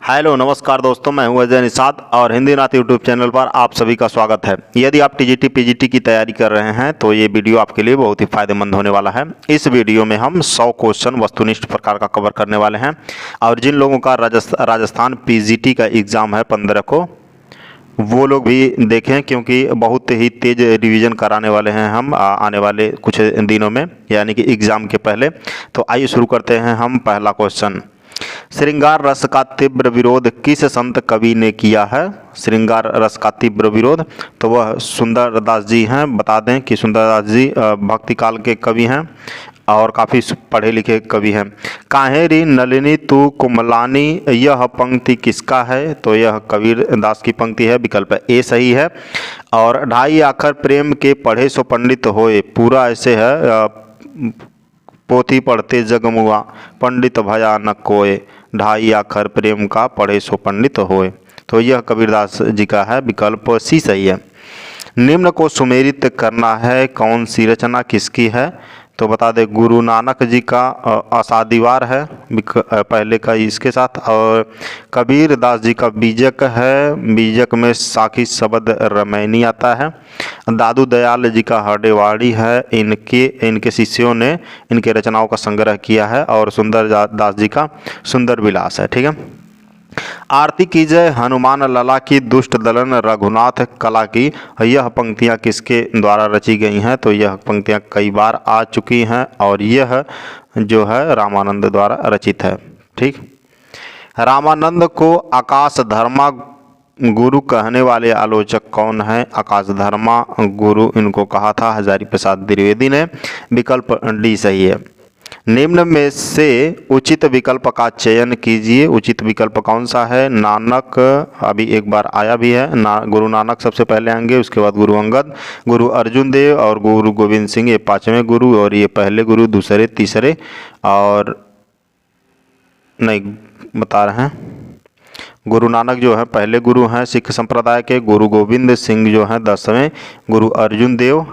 Hello नमस्कार दोस्तों, मैं हूं अजय निषाद और हिंदी नाथ यूट्यूब चैनल पर आप सभी का स्वागत है। यदि आप टीजीटी पीजीटी की तैयारी कर रहे हैं तो ये वीडियो आपके लिए बहुत ही फायदेमंद होने वाला है। इस वीडियो में हम 100 क्वेश्चन वस्तुनिष्ठ प्रकार का कवर करने वाले हैं और जिन लोगों का राजस्थान पीजीटी का एग्ज़ाम है 15 को, वो लोग भी देखें क्योंकि बहुत ही तेज रिवीजन कराने वाले हैं हम आने वाले कुछ दिनों में, यानी कि एग्ज़ाम के पहले। तो आइए शुरू करते हैं हम। पहला क्वेश्चन, श्रृंगार रस का तीव्र विरोध किस संत कवि ने किया है? श्रृंगार रस का तीव्र विरोध तो वह सुंदरदास जी हैं। बता दें कि सुंदरदास जी भक्ति काल के कवि हैं और काफ़ी पढ़े लिखे कवि हैं। काहेरी नलिनी तू कुमलानी, यह पंक्ति किसका है? तो यह कबीर दास की पंक्ति है। विकल्प ए सही है। और ढाई आखर प्रेम के पढ़े सो पंडित होए, पूरा ऐसे है, पोथी पढ़ते जगमुआ पंडित भया न कोय, ढाई आखर प्रेम का पढ़े सो पंडित होए। तो यह कबीरदास जी का है। विकल्प सी सही है। निम्न को सुमेरित करना है, कौन सी रचना किसकी है? तो बता दे गुरु नानक जी का आसादीवार है पहले का इसके साथ, और कबीर दास जी का बीजक है। बीजक में साखी शब्द रमैनी आता है। दादू दयाल जी का हरडेवाड़ी है। इनके शिष्यों ने इनके रचनाओं का संग्रह किया है। और सुंदर दास जी का सुंदर विलास है। ठीक है। आरती की जय हनुमान लला की, दुष्ट दलन रघुनाथ कला की, यह पंक्तियां किसके द्वारा रची गई हैं? तो यह पंक्तियां कई बार आ चुकी हैं और यह जो है रामानंद द्वारा रचित है। ठीक। रामानंद को आकाश धर्मा गुरु कहने वाले आलोचक कौन है? आकाश धर्मा गुरु इनको कहा था हजारी प्रसाद द्विवेदी ने। विकल्प डी सही है। निम्न में से उचित विकल्प का चयन कीजिए। उचित विकल्प कौन सा है? नानक अभी एक बार आया भी है। गुरु नानक सबसे पहले आएंगे, उसके बाद गुरु अंगद, गुरु अर्जुन देव और गुरु गोविंद सिंह, ये पांचवें गुरु। और ये पहले गुरु, दूसरे, तीसरे और नहीं बता रहे हैं। गुरु नानक जो है पहले गुरु हैं सिख संप्रदाय के। गुरु गोविंद सिंह जो हैं 10वें। गुरु अर्जुन देव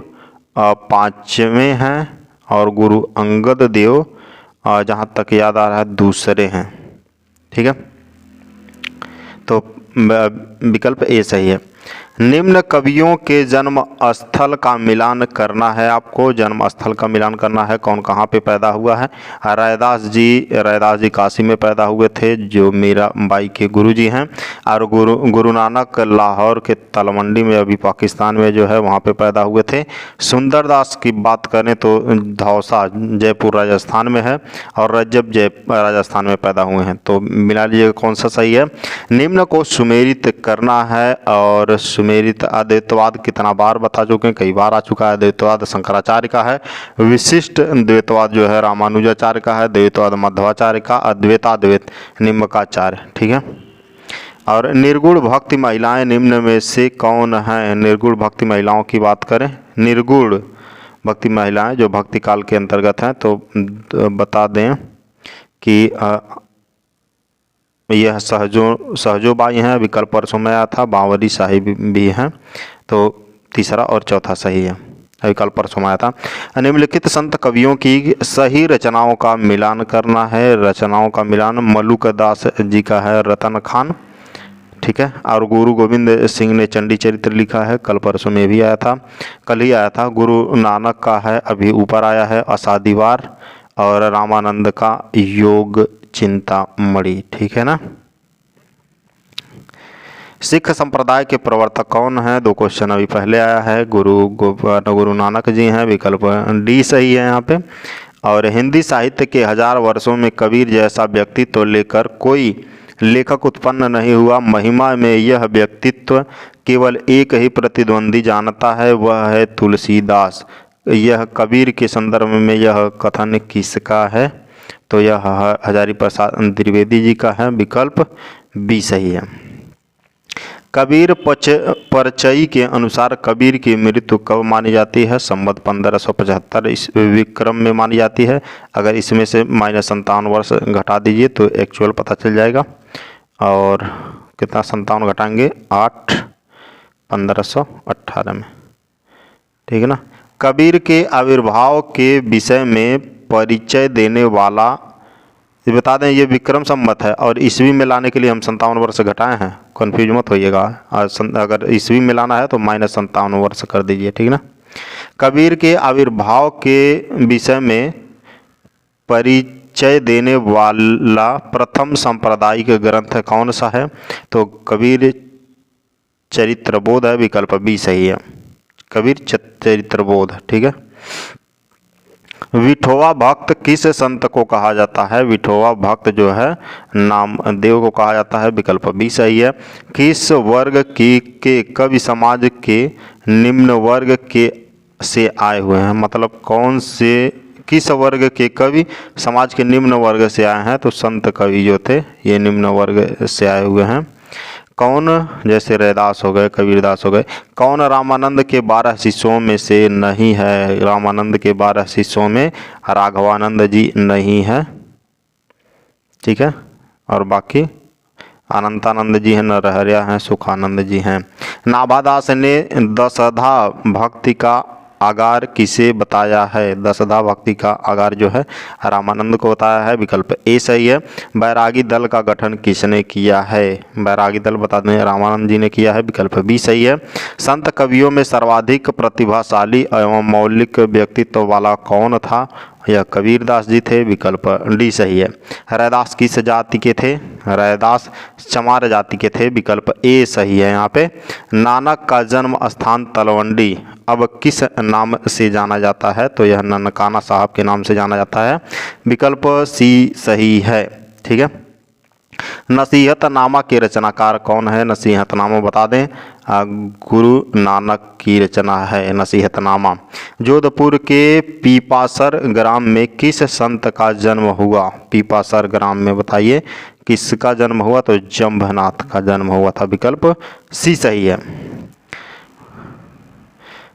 5वें हैं और गुरु अंगद देव जहाँ तक याद आ रहा है दूसरे हैं। ठीक है। तो विकल्प ए सही है। निम्न कवियों के जन्म स्थल का मिलान करना है आपको। जन्म स्थल का मिलान करना है, कौन कहाँ पे पैदा हुआ है? रैदास जी काशी में पैदा हुए थे, जो मीराबाई के गुरु जी हैं। और गुरु नानक लाहौर के तलवंडी में, अभी पाकिस्तान में जो है, वहाँ पे पैदा हुए थे। सुंदरदास की बात करें तो धौसा जयपुर राजस्थान में है और रज्जब राजस्थान में पैदा हुए हैं। तो मिला लीजिएगा कौन सा सही है। निम्न को सुमेरित करना है, और सुमेरित अद्वैतवाद कितना बार बता चुके हैं, कई बार आ चुका है। अद्वैतवाद शंकराचार्य का है। विशिष्ट द्वैतवाद जो है रामानुजाचार्य का है। द्वैतवाद मध्वाचार्य का। अद्वैताद्वैत निम्बकाचार्य। ठीक है। और निर्गुण भक्ति महिलाएं निम्न में से कौन है? निर्गुण भक्ति महिलाओं की बात करें, निर्गुण भक्ति महिलाएं जो भक्ति काल के अंतर्गत हैं, तो बता दें कि यह सहजोबाई हैं। विकल्प परसों में आया था। बावरी साहिब भी हैं। तो तीसरा और चौथा सही है। विकल्प परसों में आया था। निम्नलिखित संत कवियों की सही रचनाओं का मिलान करना है। रचनाओं का मिलान मलुक दास जी का है रतन खान। ठीक है। और गुरु गोविंद सिंह ने चंडी चरित्र लिखा है, कल परसों में भी आया था, कल ही आया था। गुरु नानक का है, अभी ऊपर आया है, असादीवार। और रामानंद का योग चिंतामणि। ठीक है ना। सिख संप्रदाय के प्रवर्तक कौन है? 2 क्वेश्चन अभी पहले आया है। गुरु नानक जी हैं। विकल्प डी सही है यहाँ पे। और हिंदी साहित्य के 1000 वर्षों में कबीर जैसा व्यक्तित्व लेकर कोई लेखक उत्पन्न नहीं हुआ। महिमा में यह व्यक्तित्व केवल एक ही प्रतिद्वंदी जानता है, वह है तुलसीदास। यह कबीर के संदर्भ में यह कथन किसका है? तो यह हजारी प्रसाद द्विवेदी जी का है। विकल्प बी सही है। कबीर परचई के अनुसार कबीर की मृत्यु कब मानी जाती है? संवत 1575 इस विक्रम में मानी जाती है। अगर इसमें से -57 वर्ष घटा दीजिए तो एक्चुअल पता चल जाएगा। और कितना 57 घटाएंगे? 8 1518 में। ठीक है ना। कबीर के आविर्भाव के विषय में परिचय देने वाला ये बता दें ये विक्रम संवत है और ईस्वी में लाने के लिए हम 57 वर्ष घटाए हैं, कन्फ्यूज मत होइएगा। अगर ईस्वी में लाना है तो -57 वर्ष कर दीजिए, ठीक ना। कबीर के आविर्भाव के विषय में परिचय देने वाला प्रथम सांप्रदायिक ग्रंथ कौन सा है? तो कबीर चरित्रबोध है, विकल्प बी सही है, कबीर चरित्रबोध, ठीक है। विठोवा भक्त किस संत को कहा जाता है? विठोवा भक्त जो है नामदेव को कहा जाता है, विकल्प बी सही है। किस वर्ग के कवि समाज के निम्न वर्ग के से आए हुए हैं? मतलब कौन से किस वर्ग के कवि समाज के निम्न वर्ग से आए हैं? तो संत कवि जो थे ये निम्न वर्ग से आए हुए हैं। कौन, जैसे रैदास हो गए, कबीरदास हो गए। कौन रामानंद के 12 शिष्यों में से नहीं है? रामानंद के 12 शिष्यों में राघवानंद जी नहीं है, ठीक है। और बाकी अनंतानंद जी हैं, नरहरिया हैं, सुखानंद जी हैं। नाभादास ने दशधा भक्ति का आगार किसे बताया है? दशधा भक्ति का आगार जो है रामानंद को बताया है, विकल्प ए सही है। बैरागी दल का गठन किसने किया है? बैरागी दल बता दें रामानंद जी ने किया है, विकल्प बी सही है। संत कवियों में सर्वाधिक प्रतिभाशाली एवं मौलिक व्यक्तित्व वाला कौन था? यह कबीरदास जी थे, विकल्प डी सही है। रैदास किस जाति के थे? रैदास चमार जाति के थे, विकल्प ए सही है यहाँ पे। नानक का जन्म स्थान तलवंडी अब किस नाम से जाना जाता है? तो यह ननकाना साहब के नाम से जाना जाता है, विकल्प सी सही है, ठीक है। नसीहतनामा के रचनाकार कौन है? नसीहतनामा बता दें गुरु नानक की रचना है नसीहतनामा। जोधपुर के पीपासर ग्राम में किस संत का जन्म हुआ? पीपासर ग्राम में बताइए किसका जन्म हुआ? तो जंभनाथ का जन्म हुआ था, विकल्प सी सही है।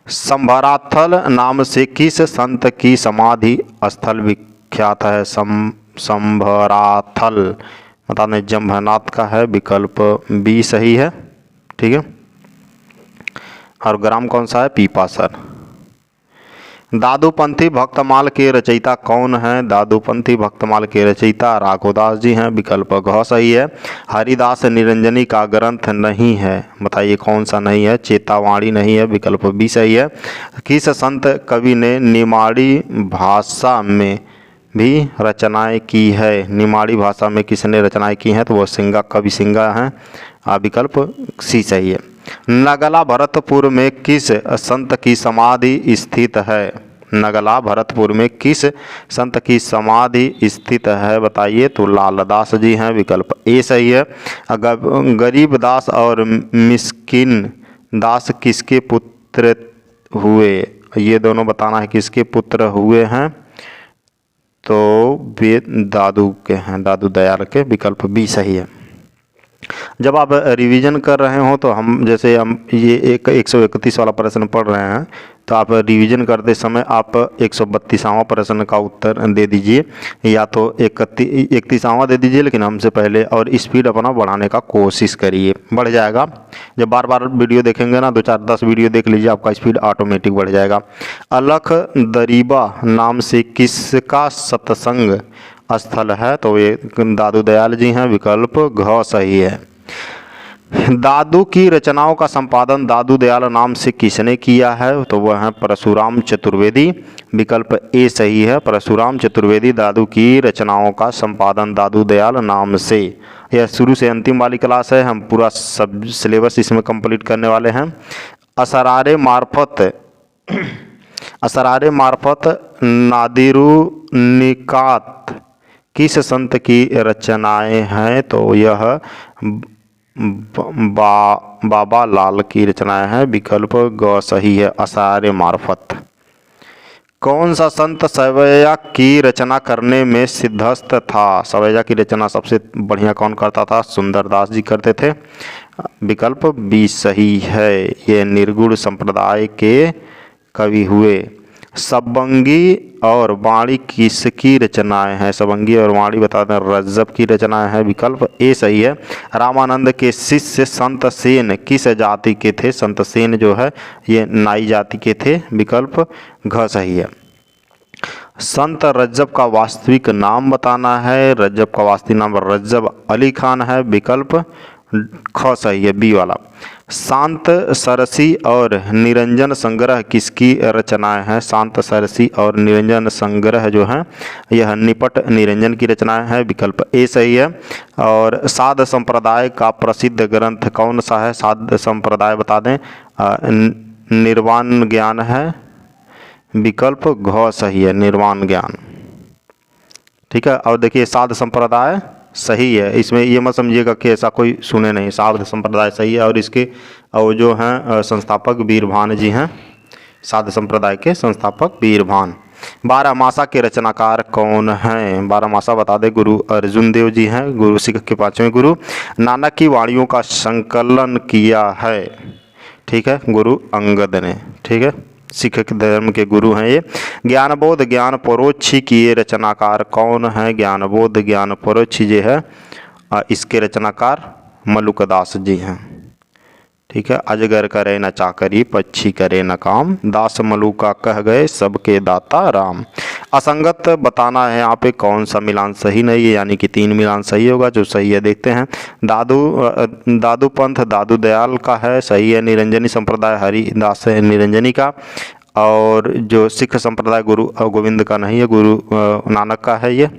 संभराथल नाम से किस संत की समाधि स्थल विख्यात है? संभराथल बता दें जंभनाथ का है, विकल्प बी सही है, ठीक है। और ग्राम कौन सा है? पीपासर। दादूपंथी भक्तमाल के रचयिता कौन है? दादूपंथी भक्तमाल के रचयिता राघोदास जी हैं, विकल्प घ सही है। हरिदास निरंजनी का ग्रंथ नहीं है, बताइए कौन सा नहीं है? चेतावाणी नहीं है, विकल्प बी सही है। किस संत कवि ने निमाड़ी भाषा में भी रचनाएं की है? निमाड़ी भाषा में किसने रचनाएं की हैं? तो वो सिंगा, कवि सिंगा हैं, विकल्प सी सही है। नगला भरतपुर में किस संत की समाधि स्थित है? नगला भरतपुर में किस संत की समाधि स्थित है बताइए? तो लालदास जी हैं, विकल्प ए सही है। गरीब दास और मिस्किन दास किसके पुत्र हुए? ये दोनों बताना है किसके पुत्र हुए हैं? तो वे दादू के हैं, दादू दयाल के, विकल्प बी सही है। जब आप रिवीजन कर रहे हो तो हम जैसे हम ये 131 वाला प्रश्न पढ़ रहे हैं तो आप रिवीजन करते समय आप 132वां प्रश्न का उत्तर दे दीजिए या तो 31वां दे दीजिए, लेकिन हमसे पहले, और स्पीड अपना बढ़ाने का कोशिश करिए, बढ़ जाएगा। जब बार बार वीडियो देखेंगे ना, 2 4 10 वीडियो देख लीजिए, आपका स्पीड ऑटोमेटिक बढ़ जाएगा। अलख दरीबा नाम से किसका सत्संग स्थल है? तो ये दादू दयाल जी हैं, विकल्प घ सही है। दादू की रचनाओं का संपादन दादू दयाल नाम से किसने किया है? तो वह है परशुराम चतुर्वेदी, विकल्प ए सही है। परशुराम चतुर्वेदी दादू की रचनाओं का संपादन दादू दयाल नाम से। यह शुरू से अंतिम वाली क्लास है, हम पूरा सब सिलेबस इसमें कंप्लीट करने वाले हैं। असरारे मार्फत नादिरुनिकात किस संत की रचनाएं हैं? तो यह बाबा लाल की रचनाएं हैं, विकल्प ग सही है। असरारे मार्फत। कौन सा संत सवैया की रचना करने में सिद्धस्त था? सवैया की रचना सबसे बढ़िया कौन करता था? सुंदरदास जी करते थे, विकल्प बी सही है। ये निर्गुण संप्रदाय के कवि हुए। सबंगी और वाणी किसकी रचनाएं हैं? सबंगी और वाणी बता दें रज्जब की रचनाएं हैं, विकल्प ए सही है। रामानंद के शिष्य संत सेन किस जाति के थे? संत सेन जो है ये नाई जाति के थे, विकल्प घ सही है। संत रज्जब का वास्तविक नाम बताना है। रज्जब का वास्तविक नाम रज्जब अली खान है, विकल्प ख सही है, बी वाला। शांत सरसी और निरंजन संग्रह किसकी रचनाएं हैं? शांत सरसी और निरंजन संग्रह जो है यह निपट निरंजन की रचनाएं हैं, विकल्प ए सही है। और साध संप्रदाय का प्रसिद्ध ग्रंथ कौन सा है? साध संप्रदाय बता दें, निर्वाण ज्ञान है, विकल्प घ सही है, निर्वाण ज्ञान। ठीक है, और देखिए साध संप्रदाय सही है, इसमें ये मत समझिएगा कि ऐसा कोई सुने नहीं, साध संप्रदाय सही है। और इसके और जो हैं संस्थापक वीरभान जी हैं, साध संप्रदाय के संस्थापक वीरभान। बारहमासा के रचनाकार कौन हैं? बारहमासा बता दें, गुरु अर्जुन देव जी हैं, गुरु सिख के 5वें गुरु। नानक की वाणियों का संकलन किया है, ठीक है, गुरु अंगद ने, ठीक है, सिख धर्म के गुरु हैं ये। ज्ञानबोध ज्ञान परोक्षी की ये रचनाकार कौन है? ज्ञानबोध ज्ञान परोक्षी जो है इसके रचनाकार मलुकदास जी हैं, ठीक है। अजगर करे न चाकरी, पक्षी करे न काम, दास मलुका कह गए सबके दाता राम। असंगत बताना है यहाँ पे कौन सा मिलान सही नहीं है, यानी कि 3 मिलान सही होगा। जो सही है देखते हैं। दादू पंथ दादू दयाल का है, सही है। निरंजनी संप्रदाय हरिदास निरंजनी का। और जो सिख संप्रदाय गुरु गोविंद का नहीं है, गुरु नानक का है, ये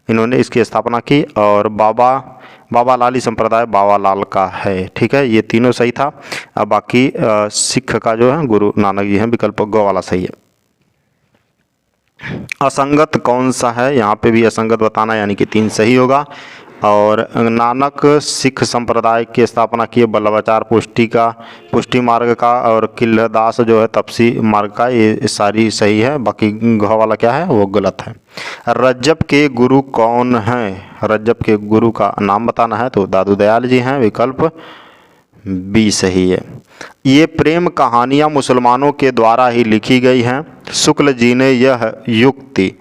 इन्होंने इसकी स्थापना की। और बाबा लाली संप्रदाय बाबा लाल का है, ठीक है। ये तीनों सही था। अब बाकी सिख का जो है गुरु नानक जी हैं, विकल्प ग वाला सही है। असंगत कौन सा है? यहाँ पे भी असंगत बताना, यानी कि 3 सही होगा। और नानक सिख संप्रदाय की स्थापना किए बल्लभाचार पुष्टि मार्ग का, और किलदास जो है तपसी मार्ग का, ये सारी सही है। बाकी घ वाला क्या है वो गलत है। रज्जब के गुरु कौन हैं? रज्जब के गुरु का नाम बताना है, तो दादू दयाल जी हैं, विकल्प बी सही है। ये प्रेम कहानियाँ मुसलमानों के द्वारा ही लिखी गई हैं। शुक्ल जी ने यह युक्ति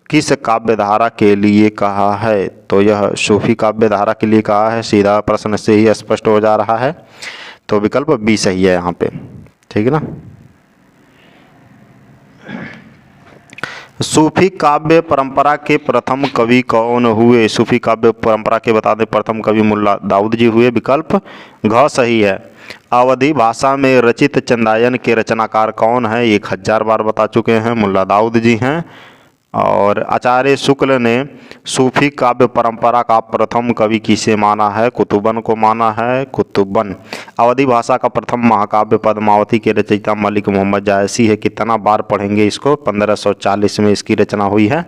किस काव्य धारा के लिए कहा है? तो यह सूफी काव्य धारा के लिए कहा है। सीधा प्रश्न से ही स्पष्ट हो जा रहा है, तो विकल्प बी सही है यहाँ पे, ठीक है ना। सूफी काव्य परंपरा के प्रथम कवि कौन हुए? सूफी काव्य परंपरा के बता दें प्रथम कवि मुल्ला दाऊद जी हुए, विकल्प घ सही है। अवधी भाषा में रचित चंदायन के रचनाकार कौन है? 1000 बार बता चुके हैं, मुल्ला दाऊद जी हैं। और आचार्य शुक्ल ने सूफी काव्य परंपरा का प्रथम कवि किसे माना है? कुतुबन को माना है, कुतुबन। अवधी भाषा का प्रथम महाकाव्य पद्मावती के रचयिता मलिक मोहम्मद जायसी है। कितना बार पढ़ेंगे इसको? 1540 में इसकी रचना हुई है।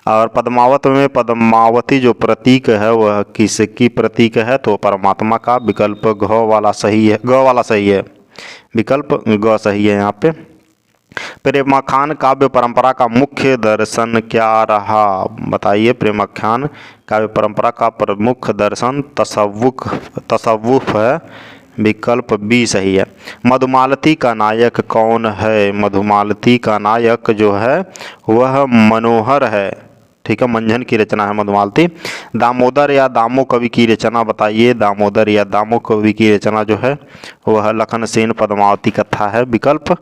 और पद्मावत में पद्मावती जो प्रतीक है वह किसकी प्रतीक है? तो परमात्मा का, विकल्प घ वाला सही है, ग वाला सही है, विकल्प ग सही है यहाँ पे। प्रेमाख्यान काव्य परंपरा का मुख्य दर्शन क्या रहा? बताइए। प्रेमाख्यान काव्य परंपरा का प्रमुख दर्शन तसव्वुफ है, विकल्प बी सही है। मधुमालती का नायक कौन है? मधुमालती का नायक जो है वह मनोहर है, ठीक है, मंझन की रचना है मधुमालती। दामोदर या दामो कवि की रचना बताइए। दामोदर या दामो कवि की रचना जो है वह लखन सेन पद्मावती कथा है, विकल्प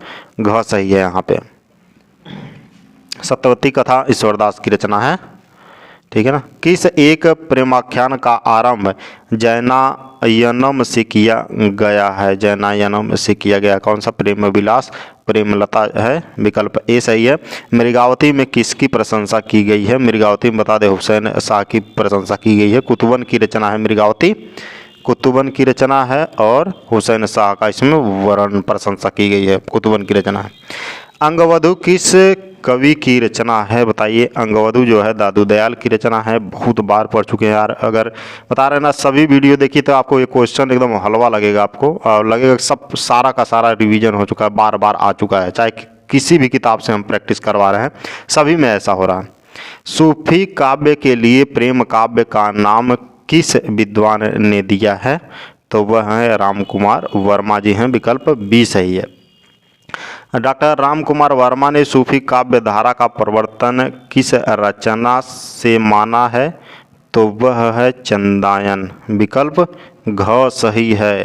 घ सही है यहाँ पे। सत्यवती कथा ईश्वरदास की रचना है, ठीक है ना। किस एक प्रेमाख्यान का आरंभ जैनायनम से किया गया है? जैनायनम से किया गया कौन सा? प्रेम विलास प्रेमलता है, विकल्प ए सही है। मृगावती में किसकी प्रशंसा की गई है? मृगावती में बता दें हुसैन शाह की प्रशंसा की गई है। कुतुबन की रचना है मृगावती, कुतुबन की रचना है। और हुसैन शाह का इसमें वर्ण प्रशंसा की गई है, कुतुबन की रचना है। अंगवधु किस कवि की रचना है? बताइए। अंगवधु जो है दादू दयाल की रचना है। बहुत बार पढ़ चुके हैं यार, अगर बता रहे ना सभी वीडियो देखिए तो आपको ये क्वेश्चन एकदम हलवा लगेगा आपको, और लगेगा सब सारा का सारा रिवीजन हो चुका है, बार बार आ चुका है। चाहे किसी भी किताब से हम प्रैक्टिस करवा रहे हैं, सभी में ऐसा हो रहा है। सूफी काव्य के लिए प्रेम काव्य का नाम किस विद्वान ने दिया है? तो वह है राम कुमार वर्मा जी हैं, विकल्प बी सही है। डॉक्टर राम कुमार वर्मा ने सूफी काव्य धारा का प्रवर्तन किस रचना से माना है? तो वह है चंदायन, विकल्प घ सही है।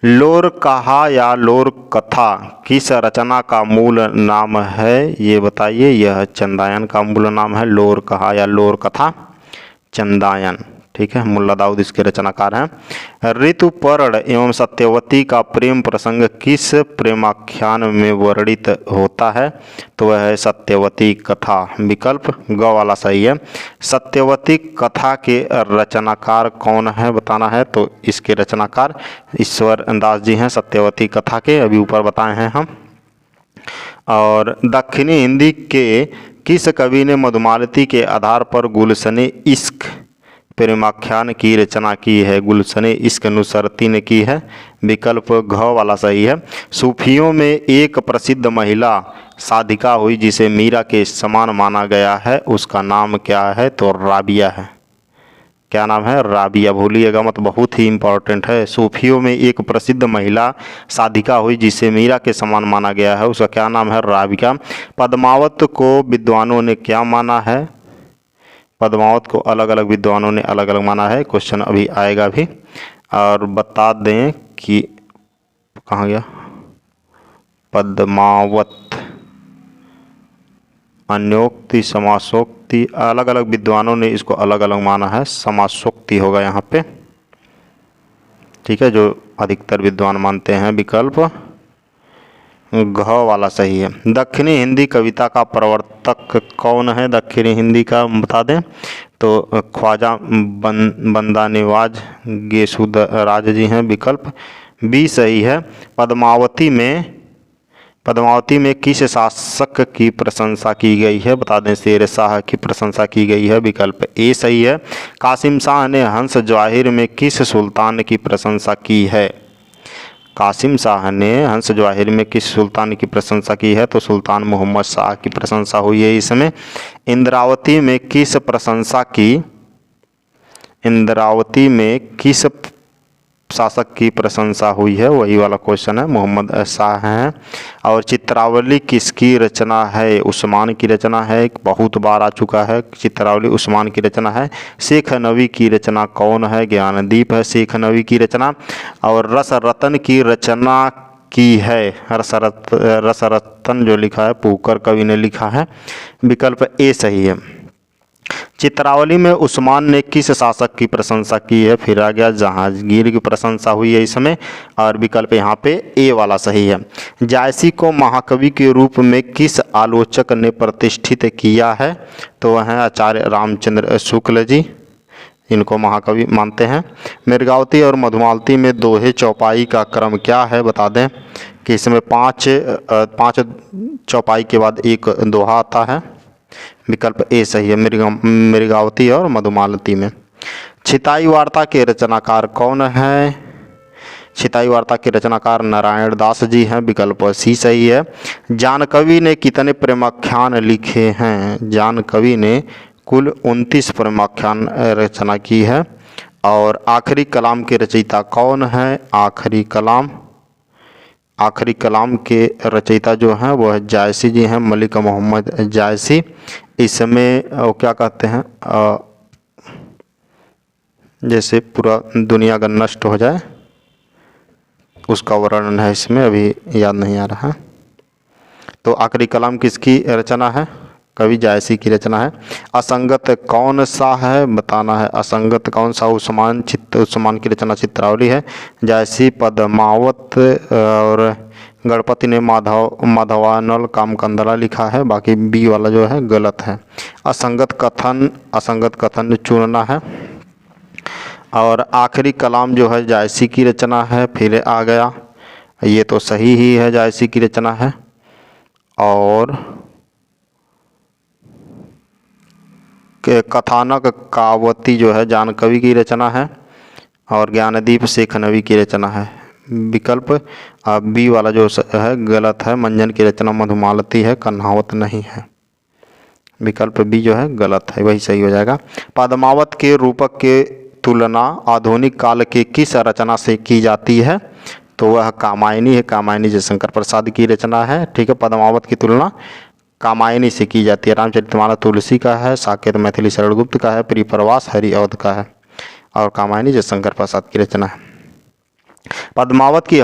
लोर कहा या लोर कथा किस रचना का मूल नाम है, ये बताइए। यह चंदायन का मूल नाम है, लोर कहा या लोर कथा, चंदायन। ठीक है, मुल्ला दाऊद इसके रचनाकार हैं। ऋतुपर्ण एवं सत्यवती का प्रेम प्रसंग किस प्रेमाख्यान में वर्णित होता है, तो वह है सत्यवती कथा। विकल्प ग वाला सही है। सत्यवती कथा के रचनाकार कौन है बताना है, तो इसके रचनाकार ईश्वर दास जी हैं, सत्यवती कथा के, अभी ऊपर बताए हैं हम। और दक्षिणी हिंदी के किस कवि ने मधुमालती के आधार पर गुलशने इश्क प्रेमाख्यान की रचना की है, गुलशने इश्क नुसरती ने की है। विकल्प घ वाला सही है। सूफियों में एक प्रसिद्ध महिला साधिका हुई जिसे मीरा के समान माना गया है, उसका नाम क्या है, तो राबिया है। क्या नाम है, राबिया, भूलिएगा मत, बहुत ही इम्पोर्टेंट है। सूफियों में एक प्रसिद्ध महिला साधिका हुई जिसे मीरा के समान माना गया है, उसका क्या नाम है, राबिया। पद्मावत को विद्वानों ने क्या माना है, पद्मावत को अलग अलग विद्वानों ने अलग अलग माना है, क्वेश्चन अभी आएगा भी। और बता दें कि कहाँ गया, पद्मावत अन्योक्ति समासोक्ति, अलग अलग विद्वानों ने इसको अलग अलग माना है, समासोक्ति होगा यहाँ पे। ठीक है, जो अधिकतर विद्वान मानते हैं। विकल्प घ वाला सही है। दक्षिणी हिंदी कविता का प्रवर्तक कौन है, दक्षिणी हिंदी का बता दें, तो ख्वाजा बंदा निवाज गेसुदराज जी हैं। विकल्प बी सही है। पद्मावती में किस शासक की प्रशंसा की गई है, बता दें, शेर शाह की प्रशंसा की गई है। विकल्प ए सही है। कासिम शाह ने हंस जवाहिर में किस सुल्तान की प्रशंसा की है, कासिम शाह ने हंस जवाहिर में किस सुल्तान की प्रशंसा की है, तो सुल्तान मोहम्मद शाह की प्रशंसा हुई है इसमें। इंद्रावती में किस प्रशंसा की, इंद्रावती में किस शासक की प्रशंसा हुई है, वही वाला क्वेश्चन है, मोहम्मद शाह हैं। और चित्रावली किसकी रचना है, उस्मान की रचना है, बहुत बार आ चुका है, चित्रावली उस्मान की रचना है। शेख नवी की रचना कौन है, ज्ञानदीप है शेख नवी की रचना। और रसरतन की रचना की है, रसरतन जो लिखा है पूकर कवि ने लिखा है। विकल्प ए सही है। चित्रावली में उस्मान ने किस शासक की प्रशंसा की है, फिर आ गया जहांगीर की प्रशंसा हुई है इसमें। और विकल्प यहाँ पे ए वाला सही है। जायसी को महाकवि के रूप में किस आलोचक ने प्रतिष्ठित किया है, तो वह हैं आचार्य रामचंद्र शुक्ल जी, इनको महाकवि मानते हैं। मिर्गावती और मधुमालती में दोहे चौपाई का क्रम क्या है, बता दें कि इसमें पाँच चौपाई के बाद एक दोहा आता है। विकल्प ए सही है, मिर्गावती और मधुमालती में। छिताई वार्ता के रचनाकार कौन है, छिताई वार्ता के रचनाकार नारायण दास जी हैं। विकल्प सी सही है। जानकवि ने कितने प्रेमाख्यान लिखे हैं, जानकवि ने कुल 29 प्रेमाख्यान रचना की है। और आखिरी कलाम के रचयिता कौन है, आखिरी कलाम के रचयिता जो हैं वो है जायसी जी हैं, मलिक मोहम्मद जायसी। इसमें वो क्या कहते हैं, जैसे पूरा दुनिया का नष्ट हो जाए उसका वर्णन है इसमें, अभी याद नहीं आ रहा। तो आखिरी कलाम किसकी रचना है, कवि जायसी की रचना है। असंगत कौन सा है, बताना है असंगत कौन सा, उस्मान की रचना चित्रावली है। जायसी पद्मावत और गणपति ने माधवानल कामकंदला लिखा है, बाकी बी वाला जो है गलत है। असंगत कथन चुनना है। और आखिरी कलाम जो है जायसी की रचना है, फिर आ गया, ये तो सही ही है, जायसी की रचना है। और कथानक कावती जो है जानकवि की रचना है। और ज्ञानदीप शेख नवी की रचना है। विकल्प बी वाला जो है गलत है, मंजन की रचना मधुमालती है, कन्हावत नहीं है। विकल्प बी जो है गलत है, वही सही हो जाएगा। पद्मावत के रूपक के तुलना आधुनिक काल के किस रचना से की जाती है, तो वह कामायनी है, कामायनी जयशंकर प्रसाद की रचना है। ठीक है, पद्मावत की तुलना कामायनी से की जाती है। रामचरितमानस तुलसी का है, साकेत मैथिली शरण गुप्त का है, प्रिय प्रवास हरि अवध का है। और कामायनी जयशंकर प्रसाद की रचना है। पद्मावत की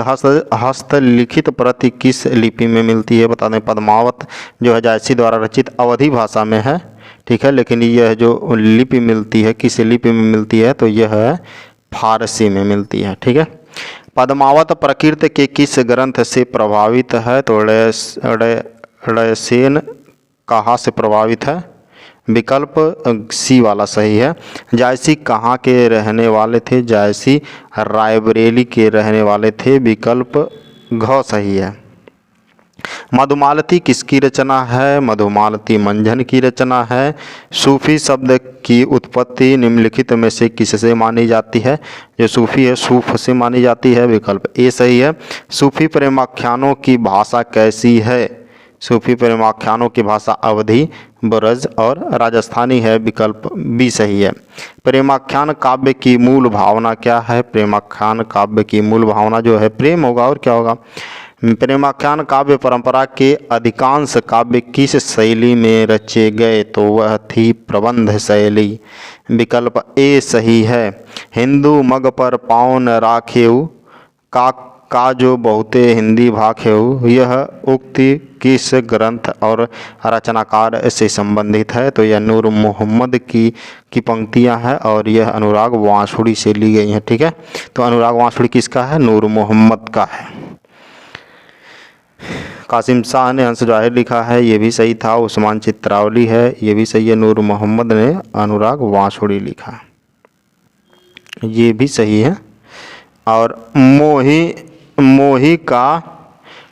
हस्तलिखित प्रति किस लिपि में मिलती है? बता दें, पद्मावत जो है जायसी द्वारा रचित अवधी भाषा में है, ठीक है, लेकिन यह जो लिपि मिलती है किस लिपि में मिलती है? तो यह है फारसी में मिलती है, ठीक है। पद्मावत प्रकृत के किस ग्रंथ से प्रभावित है? तो ड़यसेन कहाँ से प्रभावित है? विकल्प सी वाला सही है। जायसी कहाँ के रहने वाले थे? जायसी रायबरेली के रहने वाले थे, विकल्प घ सही है। मधुमालती किसकी रचना है? मधुमालती मंझन की रचना है। सूफी शब्द की उत्पत्ति निम्नलिखित में से किससे मानी जाती है? जो सूफी है सूफ से मानी जाती है, विकल्प ए सही है। सूफी प्रेमाख्यानों की भाषा कैसी है? सूफी प्रेमाख्यानों की भाषा अवधी, ब्रज और राजस्थानी है, विकल्प बी सही है। प्रेमाख्यान काव्य की मूल भावना क्या है? प्रेमाख्यान काव्य की मूल भावना जो है प्रेम होगा, और क्या होगा? प्रेमाख्यान काव्य परंपरा के अधिकांश काव्य किस शैली में रचे गए? तो वह थी प्रबंध शैली, विकल्प ए सही है। हिंदू मग पर पाँव न राखेऊ का जो बहुते हिंदी भाखेऊ, यह उक्ति किस ग्रंथ और रचनाकार से संबंधित है? तो यह नूर मोहम्मद की पंक्तियां हैं और यह अनुराग वांसुड़ी से ली गई हैं, ठीक है। तो अनुराग वांसुड़ी किसका है? नूर मोहम्मद का है। कासिम शाह ने हंस जाहिर लिखा है, ये भी सही था। उस्मान चित्रावली है, ये भी सही है। नूर मोहम्मद ने अनुराग वांसुड़ी लिखा, ये भी सही है। और मोही का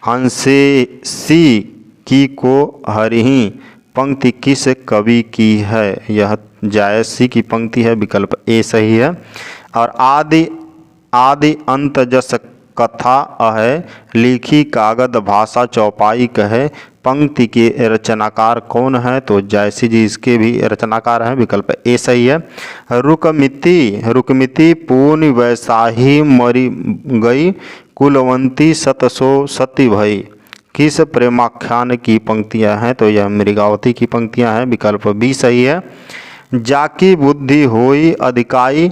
हंसे सी की को हरिही पंक्ति किस कवि की है? यह जायसी की पंक्ति है, विकल्प ए सही है। और आदि अंत जस कथा अहे लिखी कागद भाषा चौपाई कहे, पंक्ति के रचनाकार कौन है? तो जायसी जी इसके भी रचनाकार हैं, विकल्प ए सही है। रुकमिति पूर्ण वैसाही मरी गई, कुलवंती सतसो सती भई, किस प्रेमाख्यान की पंक्तियां हैं? तो यह मृगावती की पंक्तियां हैं, विकल्प बी सही है। जाकी बुद्धि होई अधिकाई,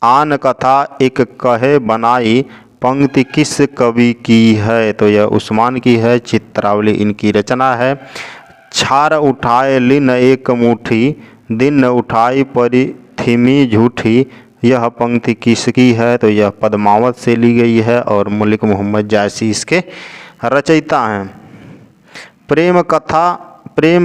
आन कथा एक कहे बनाई, पंक्ति किस कवि की है? तो यह उस्मान की है, चित्रावली इनकी रचना है। छार उठाए लिन एक मुट्ठी, दिन उठाई परी थिमी झूठी, यह पंक्ति किसकी है? तो यह पद्मावत से ली गई है और मलिक मोहम्मद जायसी इसके रचयिता हैं। प्रेम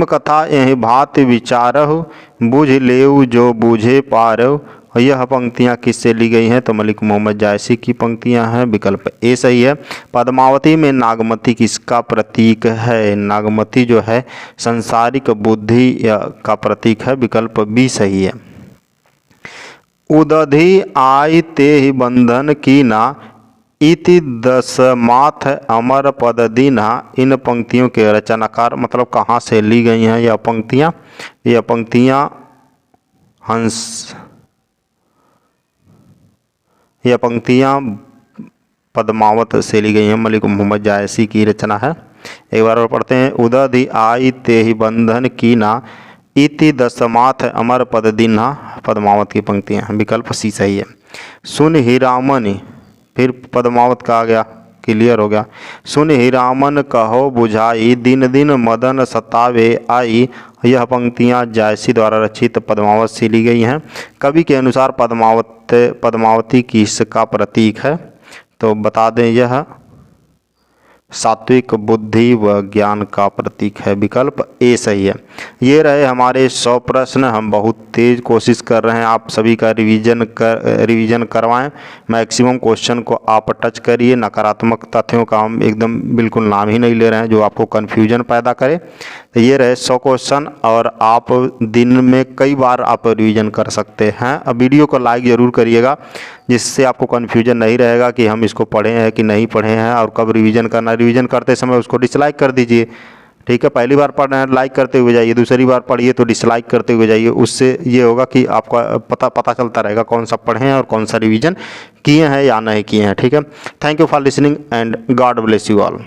कथा यही भांति विचारहु, बुझ लेऊ जो बूझे पारहु, यह पंक्तियां किससे ली गई हैं? तो मलिक मोहम्मद जायसी की पंक्तियां हैं, विकल्प ए सही है। पद्मावती में नागमती किसका प्रतीक है? नागमती जो है संसारिक बुद्धि का प्रतीक है, विकल्प बी सही है। उदधि आई ते ही बंधन कीना, इति दशमाथ अमर पद दीना, इन पंक्तियों के रचनाकार मतलब कहाँ से ली गई हैं यह पंक्तियाँ पद्मावत से ली गई हैं, मलिक मोहम्मद जायसी की रचना है। एक बार और पढ़ते हैं। उदधि आई ते ही बंधन कीना, इति दशमाथ अमर पद दीना, पद्मावत की पंक्तियाँ हैं, विकल्प सी सही है। सुन ही रामन, फिर पद्मावत का आ गया, क्लियर हो गया। सुन ही रामन कहो बुझाई, दिन दिन मदन सतावे आई, यह पंक्तियाँ जायसी द्वारा रचित पद्मावत से ली गई हैं। कवि के अनुसार पद्मावती किसका प्रतीक है? तो बता दें यह सात्विक बुद्धि व ज्ञान का प्रतीक है, विकल्प ए सही है। ये रहे हमारे 100 प्रश्न। हम बहुत तेज कोशिश कर रहे हैं आप सभी का रिवीजन करवाएं। मैक्सिमम क्वेश्चन को आप टच करिए। नकारात्मक तथ्यों का हम एकदम बिल्कुल नाम ही नहीं ले रहे हैं जो आपको कन्फ्यूजन पैदा करे। तो ये रहे 100 क्वेश्चन और आप दिन में कई बार आप रिवीजन कर सकते हैं। अब वीडियो को लाइक ज़रूर करिएगा जिससे आपको कन्फ्यूजन नहीं रहेगा कि हम इसको पढ़े हैं कि नहीं पढ़े हैं और कब रिवीजन करना। रिवीजन करते समय उसको डिसलाइक कर दीजिए, ठीक है। पहली बार पढ़ रहे हैं लाइक करते हुए जाइए, दूसरी बार पढ़िए तो डिसलाइक करते हुए जाइए। उससे ये होगा कि आपका पता चलता रहेगा कौन सा पढ़े हैं और कौन सा रिवीजन किए हैं या नहीं किए हैं, ठीक है। Thank you for listening and God bless you all.